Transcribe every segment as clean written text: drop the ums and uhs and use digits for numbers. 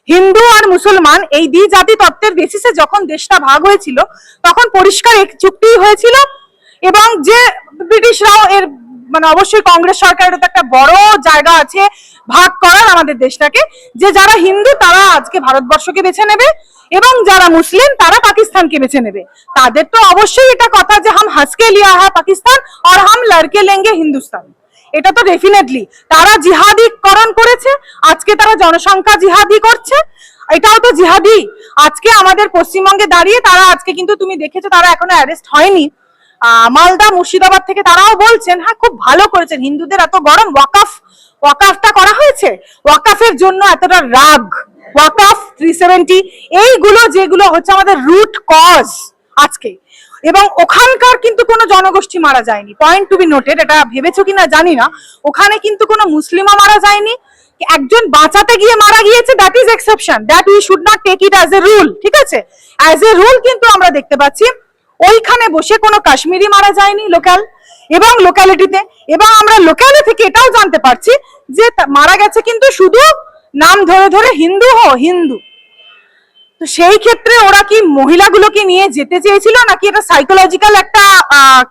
হিন্দু আর মুসলমান এই দ্বিজাতি তত্ত্বের বেসিসে যখন দেশটা ভাগ হয়েছিল তখন পরিষ্কার এক চুক্তি হয়েছিল, এবং যে ব্রিটিশরাও এর মানে অবশ্যই কংগ্রেস সরকারের তো একটা বড় জায়গা আছে ভাগ করার আমাদের দেশটাকে, যে যারা হিন্দু তারা আজকে ভারতবর্ষকে বেছে নেবে এবং যারা মুসলিম তারা পাকিস্তানকে বেছে নেবে। তাদের তো অবশ্যই এটা কথা যে হাম হাসকে লিয়া হ্যায় পাকিস্তান আর হাম লড়কে লেঙ্গে হিন্দুস্তান, এটা তো ডেফিনেটলি তারা জিহাদিকরণ করেছে, আজকে তারা জনসংখ্যা জিহাদি করছে, এটাও তো জিহাদি। আজকে আমাদের পশ্চিমবঙ্গে দাঁড়িয়ে তারা আজকে কিন্তু তুমি দেখেছো তারা এখনো অ্যারেস্ট হয়নি, মালদা মুর্শিদাবাদ থেকে তারাও বলছেন হ্যাঁ খুব ভালো করেছেন, হিন্দুদের এত গরম ওয়াকাফটা করা হয়েছে, ওয়াকাফের জন্য এতটা রাগ, ওয়াকাফ 370 এইগুলো যেগুলো হচ্ছে আমাদের রুট কজ আজকে। এবং ওখানকার কিন্তু কোনো জনগোষ্ঠী মারা যায়নি, পয়েন্ট টু বি নোটেড, এটা ভেবেছো কিনা জানি না, ওখানে কিন্তু কোনো মুসলিমও মারা যায়নি, একজন বাঁচাতে গিয়ে মারা গিয়েছে, that is exception, that we should not take it as a rule, ঠিক আছে? অ্যাজ এ রুল কিন্তু আমরা দেখতে পাচ্ছি ওইখানে বসে কোনো কাশ্মীরি মারা যায়নি লোকাল এবং লোকালিটিতে, এবং আমরা লোকালি থেকে এটাও জানতে পারছি যে মারা গেছে কিন্তু শুধু নাম ধরে ধরে হিন্দু হিন্দু। তো সেই ক্ষেত্রে ওরা কি মহিলাগুলোকে নিয়ে যেতে চেয়েছিল নাকি এটা সাইকোলজিক্যাল একটা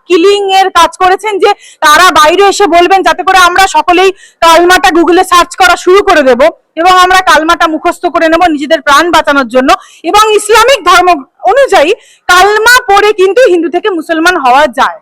কিলিং এর কাজ করেছেন যে তারা বাইরে এসে বলবেন যাতে করে আমরা সকলেই কালমাটা গুগলে সার্চ করা শুরু করে দেব এবং আমরা কালমাটা মুখস্থ করে নেব নিজেদের প্রাণ বাঁচানোর জন্য, এবং ইসলামিক ধর্ম অনুযায়ী কালমা পড়ে কিন্তু হিন্দু থেকে মুসলমান হওয়া যায়।